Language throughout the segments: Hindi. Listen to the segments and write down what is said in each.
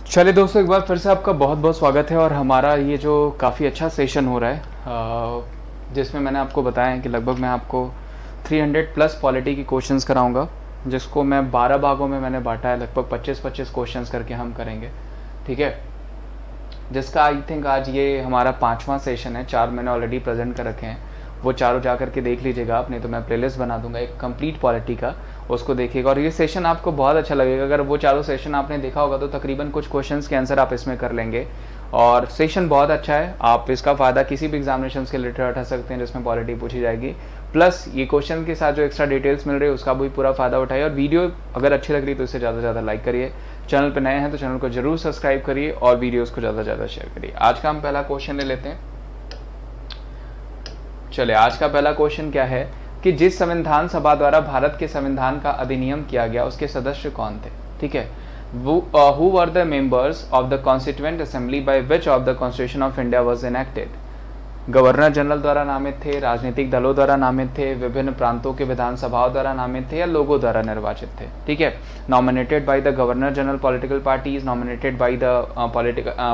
चलिए दोस्तों, एक बार फिर से आपका बहुत बहुत स्वागत है। और हमारा ये जो काफ़ी अच्छा सेशन हो रहा है, जिसमें मैंने आपको बताया है कि लगभग मैं आपको 300 प्लस पॉलिटी की क्वेश्चंस कराऊंगा, जिसको मैं 12 भागों में मैंने बांटा है। लगभग 25-25 क्वेश्चंस करके हम करेंगे, ठीक है। जिसका आई थिंक आज ये हमारा 5वां सेशन है। 4 मैंने ऑलरेडी प्रेजेंट कर रखे हैं, वो चारों जा करके देख लीजिएगा आप, नहीं तो मैं प्लेलिस्ट बना दूंगा एक कंप्लीट पॉलिटी का, उसको देखिएगा। और ये सेशन आपको बहुत अच्छा लगेगा। अगर वो चारों सेशन आपने देखा होगा तो तकरीबन कुछ क्वेश्चंस के आंसर आप इसमें कर लेंगे। और सेशन बहुत अच्छा है, आप इसका फ़ायदा किसी भी एग्जामिनेशन के रिलेटेड उठा सकते हैं जिसमें पॉलिटी पूछी जाएगी। प्लस ये क्वेश्चन के साथ जो एक्स्ट्रा डिटेल्स मिल रही है उसका भी पूरा फ़ायदा उठाइए। और वीडियो अगर अच्छी लग रही है तो इसे ज़्यादा से ज़्यादा लाइक करिए। चैनल पर नए हैं तो चैनल को जरूर सब्सक्राइब करिए और वीडियोज़ को ज़्यादा से ज़्यादा शेयर करिए। आज का हम पहला क्वेश्चन ले लेते हैं। चलिए, आज का पहला क्वेश्चन क्या है कि जिस संविधान सभा द्वारा भारत के संविधान का अधिनियम किया गया उसके सदस्य कौन थे, ठीक है। Who were the members of the constituent assembly by which of the constitution of India was enacted. Governor general द्वारा नामित थे, राजनीतिक दलों द्वारा नामित थे, विभिन्न प्रांतों के विधानसभाओं द्वारा नामित थे, या लोगों द्वारा निर्वाचित थे, ठीक है। Nominated by the governor general political parties, nominated by the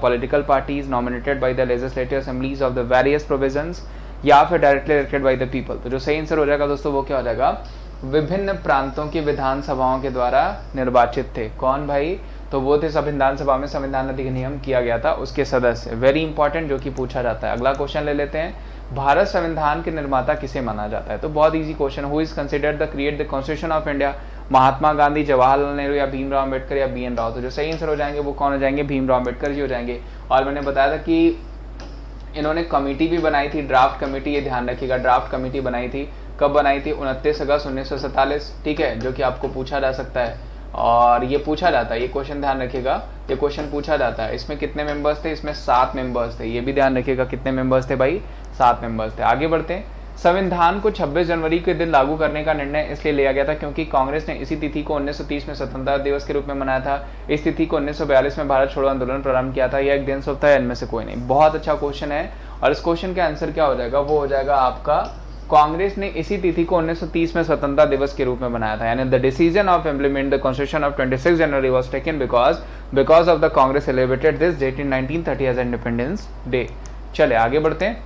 political parties, nominated by the legislative assemblies of the various provisions, या फिर directly elected by the people. तो जो सही आंसर हो जाएगा दोस्तों वो क्या हो जाएगा, विभिन्न प्रांतों की विधानसभाओं के द्वारा निर्वाचित थे। कौन भाई, तो वो थे संविधान सभा में संविधान अधिनियम किया गया था उसके सदस्य। वेरी इंपॉर्टेंट, जो कि पूछा जाता है। अगला क्वेश्चन ले लेते हैं, भारत संविधान के निर्माता किसे माना जाता है। तो बहुत easy question, who is considered the create the constitution of India. Mahatma Gandhi, Jawaharlal Nehru, या भीमराव अम्बेडकर, या BN राव। तो जो सही आंसर हो जाएंगे वो कौन हो जाएंगे, भीमराव अम्बेडकर जी हो जाएंगे। और मैंने बताया था कि इन्होंने कमेटी भी बनाई थी, ड्राफ्ट कमेटी, ये ध्यान रखिएगा, ड्राफ्ट कमेटी बनाई थी। कब बनाई थी, 29 अगस्त 1947, ठीक है, जो कि आपको पूछा जा सकता है। और ये पूछा जाता है, ये क्वेश्चन ध्यान रखिएगा, ये क्वेश्चन पूछा जाता है। इसमें कितने मेंबर्स थे, इसमें 7 मेंबर्स थे, ये भी ध्यान रखिएगा। कितने मेंबर्स थे भाई, 7 मेंबर्स थे। आगे बढ़ते हैं। संविधान को 26 जनवरी के दिन लागू करने का निर्णय इसलिए लिया गया था क्योंकि कांग्रेस ने इसी तिथि को 1930 में स्वतंत्रता दिवस के रूप में मनाया था। इस तिथि को 1942 में भारत छोड़ो आंदोलन प्रारंभ किया था। यह एक दिन शुभ था, इनमें से कोई नहीं। बहुत अच्छा क्वेश्चन है। और इस क्वेश्चन का आंसर क्या हो जाएगा, वो हो जाएगा आपका, कांग्रेस ने इसी तिथि को 1930 में स्वतंत्रता दिवस के रूप में बनाया था। यानी the decision of implement the constitution of 26 January was taken because of the Congress celebrated this date in 1930 as independence day. चले आगे बढ़ते हैं।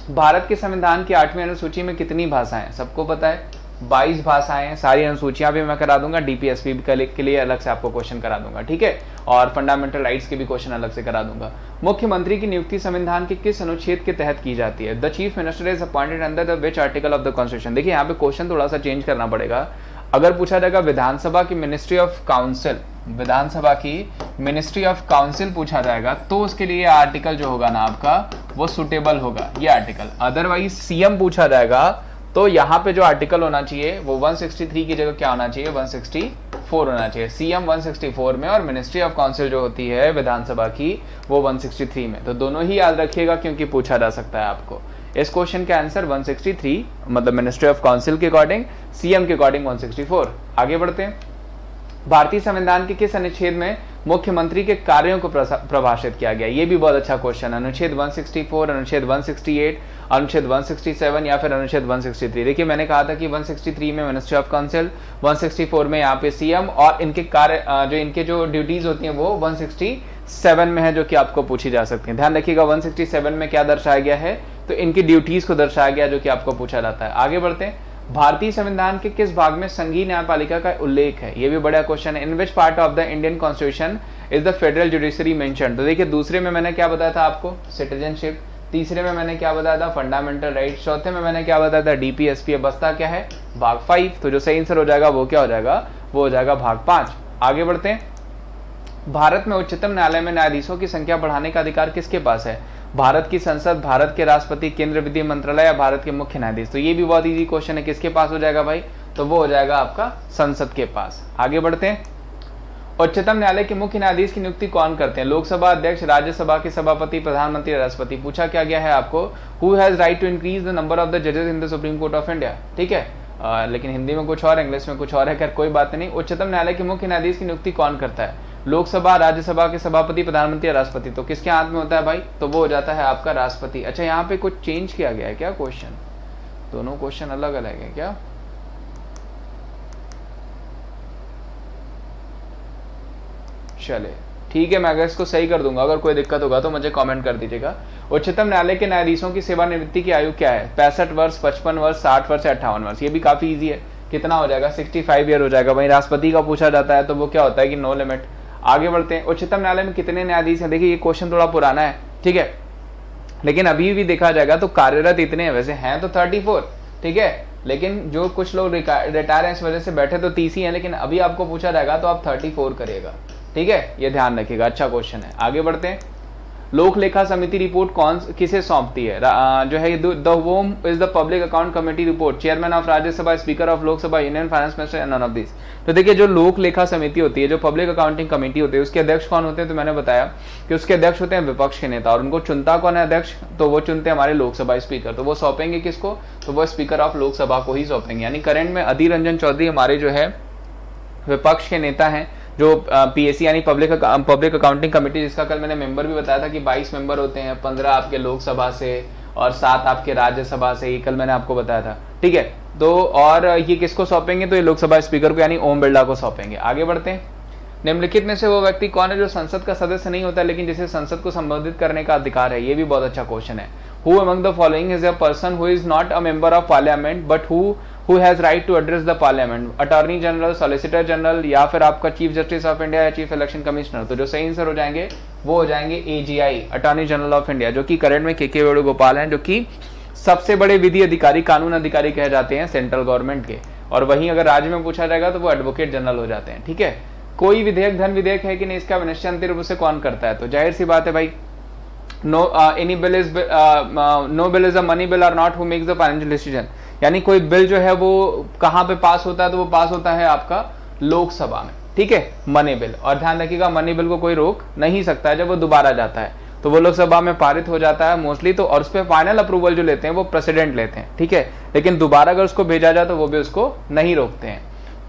भारत के संविधान की 8वीं अनुसूची में कितनी भाषाएं हैं, सबको पता है 22 भाषाएं हैं। सारी अनुसूचियां भी मैं करा दूंगा, DPSP के लिए अलग से आपको क्वेश्चन करा दूंगा, ठीक है। और फंडामेंटल राइट्स के भी क्वेश्चन अलग से करा दूंगा। मुख्यमंत्री की नियुक्ति संविधान के किस अनुच्छेद के तहत की जाती है। The chief minister is appointed under the which article of the constitution. देखिए यहाँ पे क्वेश्चन थोड़ा सा चेंज करना पड़ेगा। अगर पूछा जाएगा विधानसभा की मिनिस्ट्री ऑफ काउंसिल, विधानसभा की मिनिस्ट्री ऑफ काउंसिल पूछा जाएगा, तो उसके लिए आर्टिकल जो होगा ना आपका वो सुटेबल होगा, ये आर्टिकल। अदरवाइज CM पूछा जाएगा तो यहाँ पे जो आर्टिकल होना चाहिए वो 163 की जगह क्या होना चाहिए, 164 होना चाहिए। CM 164 में और मिनिस्ट्री ऑफ काउंसिल जो होती है विधानसभा की वो 163 में। तो दोनों ही याद रखिएगा क्योंकि पूछा जा सकता है आपको। इस क्वेश्चन का आंसर 163 मतलब मिनिस्ट्री ऑफ काउंसिल के अकॉर्डिंग, CM के अकॉर्डिंग 164। आगे बढ़ते हैं। भारतीय संविधान के किस अनुच्छेद में मुख्यमंत्री के कार्यों को प्रभाषित किया गया। ये भी बहुत अच्छा क्वेश्चन है। अनुच्छेद 164, अनुच्छेद 168, अनुच्छेद 167 या फिर अनुच्छेद 163। देखिए मैंने कहा था कि 163 में मिनिस्ट्री ऑफ काउंसिल, 164 में यहाँ पे CM, और इनके कार्य जो इनके जो ड्यूटीज होती हैं वो 167 में है, जो कि आपको पूछी जा सकती है। ध्यान रखिएगा 167 में क्या दर्शाया गया है, तो इनकी ड्यूटीज को दर्शाया गया जो कि आपको पूछा जाता है। आगे बढ़ते हैं। भारतीय संविधान के किस भाग में संघीय न्यायपालिका का उल्लेख है। ये भी बड़ा क्वेश्चन है। In which part of the Indian constitution is the federal judiciary mention. तो देखिए दूसरे में मैंने क्या बताया था आपको, सिटीजनशिप। तीसरे में मैंने क्या बताया था, फंडामेंटल राइट। चौथे में मैंने क्या बताया था, DPSP। बसता क्या है, भाग 5। तो जो सही आंसर हो जाएगा वो क्या हो जाएगा, वो हो जाएगा भाग 5। आगे बढ़ते हैं। भारत में उच्चतम न्यायालय में न्यायाधीशों की संख्या बढ़ाने का अधिकार किसके पास है। भारत की संसद, भारत के राष्ट्रपति, केंद्रीय विधि मंत्रालय, या भारत के मुख्य न्यायाधीश। तो ये भी बहुत इजी क्वेश्चन है, किसके पास हो जाएगा भाई, तो वो हो जाएगा आपका संसद के पास। आगे बढ़ते हैं। उच्चतम न्यायालय के मुख्य न्यायाधीश की नियुक्ति कौन करते हैं। लोकसभा अध्यक्ष, राज्यसभा के सभापति, प्रधानमंत्री, राष्ट्रपति। पूछा क्या गया है आपको, who has right to increase the number of the जजेस in the supreme court of India, ठीक है। लेकिन हिंदी में कुछ और, इंग्लिश में कुछ और है, खैर कोई बात नहीं। उच्चतम न्यायालय के मुख्य न्यायाधीश की नियुक्ति कौन करता है, लोकसभा, राज्यसभा के सभापति, प्रधानमंत्री या राष्ट्रपति। तो किसके हाथ में होता है भाई, तो वो हो जाता है आपका राष्ट्रपति। अच्छा यहाँ पे कुछ चेंज किया गया है क्या क्वेश्चन, दोनों क्वेश्चन अलग अलग है क्या। चले ठीक है, मैं अगर इसको सही कर दूंगा, अगर कोई दिक्कत होगा तो मुझे कमेंट कर दीजिएगा। उच्चतम न्यायालय के न्यायाधीशों की सेवानिवृत्ति की आयु क्या है? 65 वर्ष, 55 वर्ष, 60 वर्ष या 58 वर्ष? ये भी काफी इजी है, कितना हो जाएगा? 65 ईयर हो जाएगा। वहीं राष्ट्रपति का पूछा जाता है तो वो क्या होता है कि नो लिमिट। आगे बढ़ते हैं, उच्चतम न्यायालय में कितने न्यायाधीश हैं? देखिए ये क्वेश्चन थोड़ा पुराना है, ठीक है, लेकिन अभी भी देखा जाएगा तो कार्यरत इतने हैं, वैसे हैं तो 34, ठीक है, लेकिन जो कुछ लोग रिटायर हैं इस वजह से बैठे तो 30 ही हैं, लेकिन अभी आपको पूछा जाएगा तो आप 34 करिएगा, ठीक है, ये ध्यान रखिएगा। अच्छा क्वेश्चन है। आगे बढ़ते हैं, लोक लेखा समिति रिपोर्ट किसे सौंपती है? जो है the home is the public account committee report, chairman of Rajya Sabha, speaker of Lok Sabha, union finance minister, none of this. तो देखिए जो लोक लेखा समिति होती है, जो पब्लिक अकाउंटिंग कमेटी होती है, उसके अध्यक्ष कौन होते हैं? तो मैंने बताया कि उसके अध्यक्ष होते हैं विपक्ष के नेता, और उनको चुनता कौन है अध्यक्ष? तो वो चुनते हैं हमारे लोकसभा स्पीकर। तो वो सौंपेंगे किसको? तो वो स्पीकर ऑफ लोकसभा को ही सौंपेंगे। यानी करंट में अधीर रंजन चौधरी हमारे जो है विपक्ष के नेता हैं, जो पीएससी यानी पब्लिक अकाउंटिंग कमेटी, जिसका कल मैंने मेंबर भी बताया था कि 22 मेंबर होते हैं, 15 आपके लोकसभा से और 7 आपके राज्यसभा से, ये कल मैंने आपको बताया था, ठीक है। तो और ये किसको सौंपेंगे? तो ये लोकसभा स्पीकर को यानी ओम बिरला को सौंपेंगे। आगे बढ़ते हैं, निम्नलिखित में से वो व्यक्ति कौन है जो संसद का सदस्य नहीं होता लेकिन जिसे संसद को संबोधित करने का अधिकार है? ये भी बहुत अच्छा क्वेश्चन है। Who among the following is a person who is not a member of parliament but who has right to address the parliament? Attorney general, solicitor general, या फिर आपका चीफ जस्टिस ऑफ इंडिया या चीफ इलेक्शन कमिश्नर? तो जो सही आंसर हो जाएंगे वो हो जाएंगे AGI, attorney general of India, जो कि करंट में के वेणुगोपाल हैं, जो कि सबसे बड़े विधि अधिकारी, कानून अधिकारी कहे जाते हैं सेंट्रल गवर्नमेंट के। और वहीं अगर राज्य में पूछा जाएगा तो वो एडवोकेट जनरल हो जाते हैं, ठीक है। कोई विधेयक धन विधेयक है कि नहीं, इसका विनिश्चय अंतिम रूप से कौन करता है? तो जाहिर सी बात है भाई, no bill is a money bill और not who makes the financial decision. यानी कोई बिल जो है वो कहाँ पे पास होता है? तो वो पास होता है आपका लोकसभा में, ठीक है, मनी बिल। और ध्यान रखिएगा मनी बिल को कोई रोक नहीं सकता है, जब वो दोबारा जाता है तो वो लोकसभा में पारित हो जाता है मोस्टली, तो और उस पर फाइनल अप्रूवल जो लेते हैं वो प्रेसिडेंट लेते हैं, ठीक है, लेकिन दोबारा अगर उसको भेजा जाए तो वो भी उसको नहीं रोकते हैं।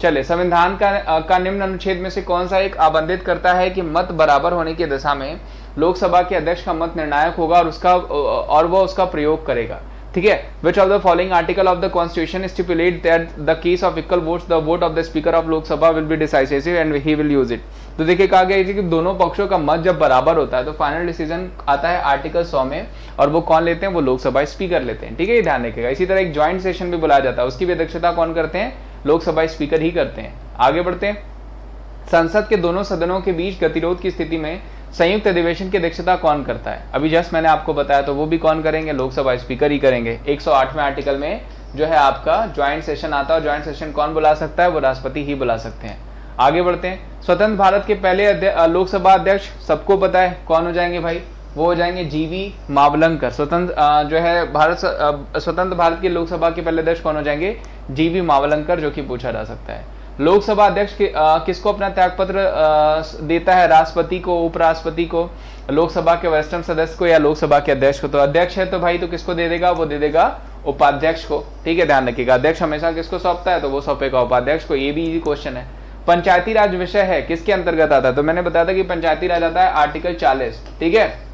चले, संविधान का निम्न अनुच्छेद में से कौन सा एक आबंधित करता है कि मत बराबर होने की दशा में लोकसभा के अध्यक्ष का मत निर्णायक होगा और वो उसका प्रयोग करेगा, ठीक है। Which of the following article of the constitution stipulate that the case of equal votes the vote of the speaker of Lok Sabha will be decisive and he will use it? तो देखिए कहा गया है कि दोनों पक्षों का मत जब बराबर होता है तो फाइनल डिसीजन आता है आर्टिकल 100 में, और वो कौन लेते हैं? वो लोकसभा स्पीकर लेते हैं, ठीक है, ये ध्यान रखिएगा। इसी तरह एक ज्वाइंट सेशन भी बुलाया जाता है, उसकी भी अध्यक्षता कौन करते हैं? लोकसभा स्पीकर ही करते हैं। आगे बढ़ते हैं, संसद के दोनों सदनों के बीच गतिरोध की स्थिति में संयुक्त अधिवेशन की अध्यक्षता कौन करता है? अभी जस्ट मैंने आपको बताया, तो वो भी कौन करेंगे? लोकसभा स्पीकर ही करेंगे। 108वें आर्टिकल में जो है आपका ज्वाइंट सेशन आता है, और ज्वाइंट सेशन कौन बुला सकता है? वो राष्ट्रपति ही बुला सकते हैं। आगे बढ़ते हैं, स्वतंत्र भारत के पहले लोकसभा अध्यक्ष सबको पता है कौन हो जाएंगे भाई? वो हो जाएंगे जीवी मावलंकर। स्वतंत्र भारत की लोकसभा के पहले अध्यक्ष कौन हो जाएंगे? जीवी मावलंकर, जो कि पूछा जा सकता है। लोकसभा अध्यक्ष किसको अपना त्यागपत्र देता है? राष्ट्रपति को, उपराष्ट्रपति को, लोकसभा के वरिष्ठतम सदस्य को, या लोकसभा के अध्यक्ष को? तो अध्यक्ष है तो भाई तो किसको दे देगा? वो दे देगा उपाध्यक्ष को, ठीक है, ध्यान रखिएगा। अध्यक्ष हमेशा किसको सौंपता है? तो वो सौंपेगा उपाध्यक्ष को। ये भी इजी क्वेश्चन है। पंचायती राज विषय है किसके अंतर्गत आता है? तो मैंने बताया था कि पंचायती राज आता है आर्टिकल 40, ठीक है,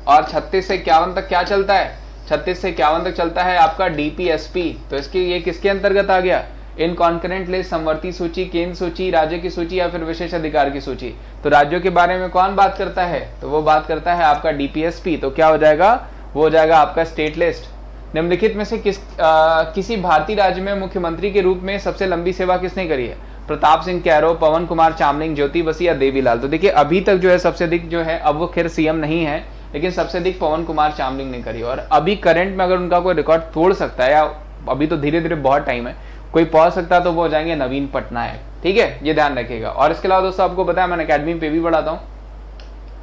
और 36 से 51 तक क्या चलता है? 36 से 51 तक चलता है आपका डीपीएसपी। तो इसकी ये किसके अंतर्गत आ गया? इन कॉन्करेंट लिस्ट, समवर्ती सूची, केंद्र सूची, राज्य की सूची या फिर विशेष अधिकार की सूची। तो राज्यों के बारे में कौन बात करता है? तो वो बात करता है आपका डीपीएसपी। तो क्या हो जाएगा? वो हो जाएगा आपका स्टेट लिस्ट। निम्नलिखित में से किसी भारतीय राज्य में मुख्यमंत्री के रूप में सबसे लंबी सेवा किसने करी है? प्रताप सिंह कैरो, पवन कुमार चामलिंग, ज्योति बसु या देवीलाल? तो देखिए अभी तक जो है सबसे अधिक जो है, अब वो खैर सीएम नहीं है, लेकिन सबसे अधिक पवन कुमार चामलिंग ने करी। और अभी करंट में अगर उनका कोई रिकॉर्ड तोड़ सकता है, या अभी तो धीरे धीरे बहुत टाइम है, कोई पहुंच सकता है, तो वो हो जाएंगे नवीन पटनायक, ठीक है, ये ध्यान रखिएगा। और इसके अलावा दोस्तों आपको पता है मैं अकेडमी पे भी पढ़ाता हूँ।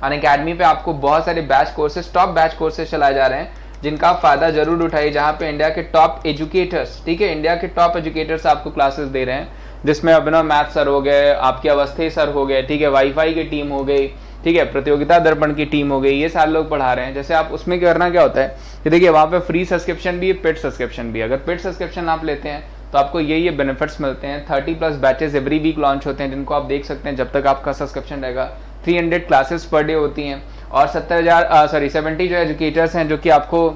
अनअकैडमी पे आपको बहुत सारे batch courses, top batch courses चलाए जा रहे हैं, जिनका आप फायदा जरूर उठाइए, जहाँ पे इंडिया के टॉप एजुकेटर्स, ठीक है, इंडिया के टॉप एजुकेटर्स आपको क्लासेस दे रहे हैं, जिसमें अभिनव मैथ सर हो गए, आपके अवस्थी सर हो गए, ठीक है, वाईफाई की टीम हो गई, ठीक है, प्रतियोगिता दर्पण की टीम हो गई, ये सारे लोग पढ़ा रहे हैं। जैसे आप उसमें करना क्या होता है कि देखिए वहाँ पे फ्री सब्सक्रिप्शन भी है, पेड सब्सक्रिप्शन भी है। अगर पेड सब्सक्रिप्शन आप लेते हैं तो आपको ये बेनिफिट्स मिलते हैं। 30+ बैचेस एवरी वीक लॉन्च होते हैं, जिनको आप देख सकते हैं जब तक आपका सब्सक्रिप्शन रहेगा। 300 क्लासेस पर डे होती हैं, और 70 जो एजुकेटर्स हैं, जो कि आपको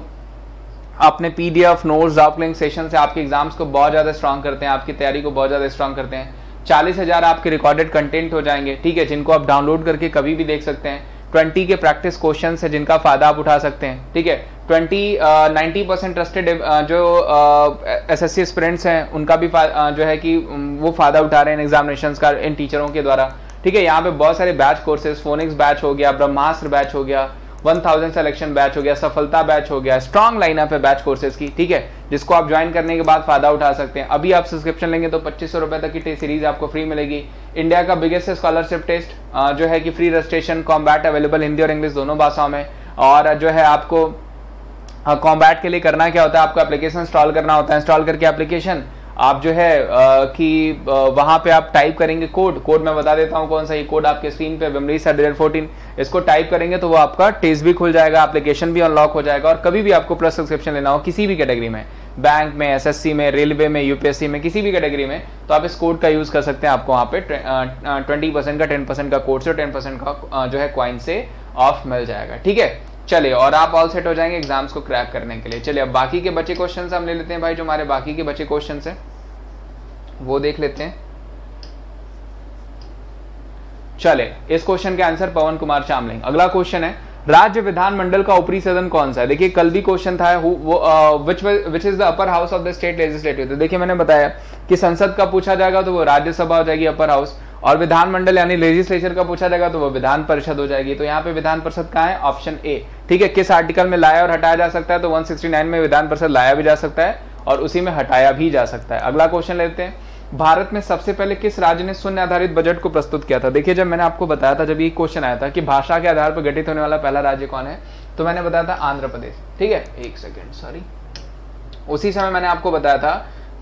अपने PDF notes, draft link session से आपके एग्जाम्स को बहुत ज़्यादा स्ट्रॉन्ग करते हैं, आपकी तैयारी को बहुत ज़्यादा स्ट्रॉन्ग करते हैं। 40,000 आपके रिकॉर्डेड कंटेंट हो जाएंगे, ठीक है, जिनको आप डाउनलोड करके कभी भी देख सकते हैं। 20 के प्रैक्टिस क्वेश्चन है जिनका फायदा आप उठा सकते हैं, ठीक है। 90% ट्रस्टेड जो SSC एस्पिरेंट्स हैं उनका भी जो है कि वो फायदा उठा रहे हैं एग्जामिनेशन का इन टीचरों के द्वारा, ठीक है। यहाँ पे बहुत सारे बैच कोर्सेज, फोनिक्स बैच हो गया, ब्रह्मास्त्र बैच हो गया, 1000 सिलेक्शन बैच हो गया, सफलता बैच हो गया, स्ट्रॉन्ग लाइनअप है बैच कोर्सेज की, ठीक है, जिसको आप ज्वाइन करने के बाद फायदा उठा सकते हैं। अभी आप सब्सक्रिप्शन लेंगे तो 2500 रुपए तक की सीरीज आपको फ्री मिलेगी। इंडिया का बिगेस्ट स्कॉलरशिप टेस्ट जो है कि free registration, combat available Hindi और इंग्लिश दोनों भाषाओं में। और जो है आपको कॉम्बैट के लिए करना क्या होता है, आपको एप्लीकेशन इंस्टॉल करना होता है। इंस्टॉल करके एप्लीकेशन आप जो है कि वहां पे आप टाइप करेंगे कोड मैं बता देता हूं कौन सा, ये कोड आपके स्क्रीन पे Vimresh@14, इसको टाइप करेंगे तो वो आपका टेस्ट भी खुल जाएगा, एप्लीकेशन भी अनलॉक हो जाएगा। और कभी भी आपको प्लस सब्सक्रिप्शन लेना हो किसी भी कैटेगरी में, बैंक में, SSC में, रेलवे में, UPSC में, किसी भी कैटेगरी में, तो आप इस कोड का यूज कर सकते हैं। आपको वहाँ पे 20% का 10% का कोड से 10% का जो है क्वाइन से ऑफ मिल जाएगा, ठीक है। चलिए, और आप ऑल सेट हो जाएंगे एग्जाम्स को क्रैक करने के लिए। चलिए अब बाकी के बचे क्वेश्चंस हम ले लेते हैं भाई, जो हमारे बाकी के बचे क्वेश्चंस हैं वो देख लेते हैं। चले, इस क्वेश्चन के आंसर पवन कुमार चामलिंग। अगला क्वेश्चन है, राज्य विधानमंडल का ऊपरी सदन कौन सा है? देखिए कल भी क्वेश्चन था which is the upper house of the state legislative. तो देखिए मैंने बताया कि संसद का पूछा जाएगा तो वो राज्यसभा हो जाएगी अपर हाउस, और विधानमंडल यानी लेजिस्लेचर का पूछा जाएगा तो वो विधान परिषद हो जाएगी। तो यहाँ पे विधान परिषद कहाँ है? ऑप्शन ए, ठीक है। किस आर्टिकल में लाया और हटाया जा सकता है? तो 169 में विधान परिषद लाया भी जा सकता है और उसी में हटाया भी जा सकता है। अगला क्वेश्चन लेते हैं, भारत में सबसे पहले किस राज्य ने शून्य आधारित बजट को प्रस्तुत किया था? देखिए जब मैंने आपको बताया था, जब ये क्वेश्चन आया था कि भाषा के आधार पर गठित होने वाला पहला राज्य कौन है, तो मैंने बताया था आंध्र प्रदेश, ठीक है। एक सेकेंड, सॉरी, उसी समय मैंने आपको बताया था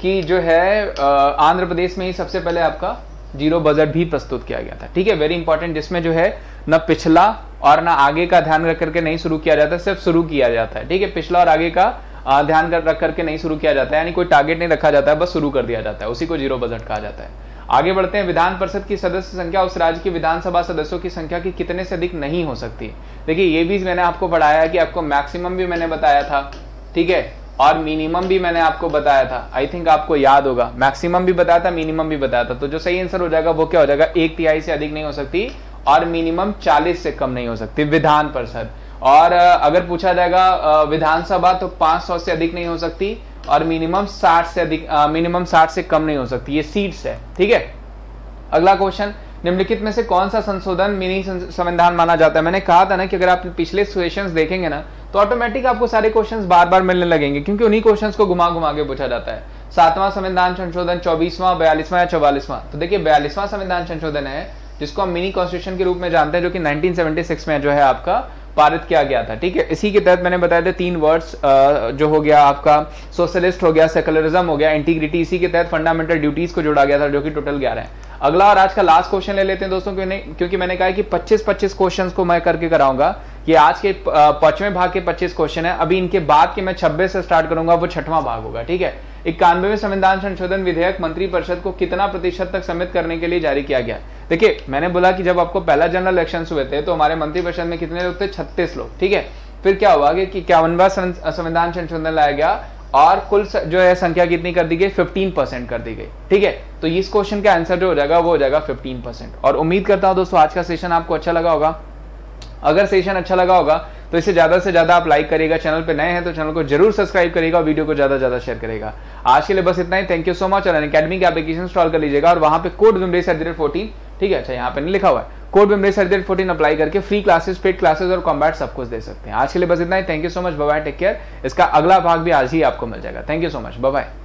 कि जो है आंध्र प्रदेश में ही सबसे पहले आपका जीरो बजट भी प्रस्तुत किया गया था, ठीक है। वेरी इंपॉर्टेंट, जिसमें जो है न पिछला और न आगे का ध्यान रख करके नहीं शुरू किया जाता, सिर्फ शुरू किया जाता है, ठीक है। पिछला और आगे का ध्यान रख करके नहीं शुरू किया जाता है, यानी कोई टारगेट नहीं रखा जाता है, बस शुरू कर दिया जाता है, उसी को जीरो बजट कहा जाता है। आगे बढ़ते हैं, विधान परिषद की सदस्य संख्या उस राज्य की विधानसभा सदस्यों की संख्या की कितने से अधिक नहीं हो सकती। देखिए ये भी मैंने आपको पढ़ाया कि आपको मैक्सिमम भी मैंने बताया था, ठीक है, और मिनिमम भी मैंने आपको बताया था। आई थिंक आपको याद होगा, मैक्सिमम भी बताया था, मिनिमम भी बताया था। तो जो सही आंसर हो जाएगा वो क्या हो जाएगा? 1/3 से अधिक नहीं हो सकती और मिनिमम 40 से कम नहीं हो सकती विधान परिषद। और अगर पूछा जाएगा विधानसभा तो 500 से अधिक नहीं हो सकती और मिनिमम 60 से अधिक, मिनिमम 60 से कम नहीं हो सकती, ये सीट्स है, ठीक है। अगला क्वेश्चन, निम्नलिखित में से कौन सा संशोधन मिनी संविधान माना जाता है? मैंने कहा था ना कि अगर आप पिछले सेशंस देखेंगे ना तो ऑटोमेटिक आपको सारे क्वेश्चंस बार बार मिलने लगेंगे, क्योंकि उन्हीं क्वेश्चंस को घुमा घुमा के पूछा जाता है। 7वां संविधान संशोधन, 24वां, 42वां या 44वां? तो देखिए 42वां संविधान संशोधन है जिसको हम मिनी कॉन्स्टिट्यूशन के रूप में जानते हैं, जो कि 1976 में जो है आपका पारित किया गया था, ठीक है। इसी के तहत मैंने बताया था 3 वर्ड्स जो हो गया आपका सोशलिस्ट हो गया, सेकुलरिज्म हो गया, इंटीग्रिटी, इसी के तहत फंडामेंटल ड्यूटीज को जोड़ा गया था, जो कि टोटल 11 है। अगला और आज का लास्ट क्वेश्चन ले लेते हैं दोस्तों, क्योंकि मैंने कहा कि 25-25 क्वेश्चंस को मैं करके कराऊंगा। ये आज के 5वें भाग के 25 क्वेश्चन है। अभी इनके बाद के मैं 26 से स्टार्ट करूंगा, वो 6वां भाग होगा, ठीक है। 91वें संविधान संशोधन विधेयक मंत्रिपरिषद को कितना प्रतिशत तक सम्मिलित करने के लिए जारी किया गया? देखिए मैंने बोला कि जब आपको पहला जनरल इलेक्शन हुए थे तो हमारे मंत्रिपरिषद में कितने लोग थे? 36 लोग, ठीक है। फिर क्या हुआ कि 51वां संविधान संशोधन लाया गया और कुल जो है संख्या कितनी कर दी गई? 15% कर दी गई, ठीक है। तो इस क्वेश्चन का आंसर जो हो जाएगा वो हो जाएगा 15%। और उम्मीद करता हूं दोस्तों आज का सेशन आपको अच्छा लगा होगा। अगर सेशन अच्छा लगा होगा तो इसे ज्यादा से ज्यादा आप लाइक करिएगा, चैनल पे नए हैं तो चैनल को जरूर सब्सक्राइब करिएगा और वीडियो को ज्यादा से ज्यादा शेयर करिएगा। आज के लिए बस इतना ही, थैंक यू सो मच। और अनअकैडमी की एप्लीकेशन इंस्टॉल कर लीजिएगा और वहां पे कोड Vimresh@14, ठीक है, अच्छा यहाँ पे नहीं लिखा हुआ है, कोड Vimresh@14 अप्लाई करके फ्री क्लासेस, पेड क्लासेस और कॉम्बैट सब कुछ दे सकते हैं। आज के लिए बस इतना ही, thank you so much, bye bye, take care. इसका अगला भाग भी आज ही आपको मिल जाएगा। Thank you so much, bye bye.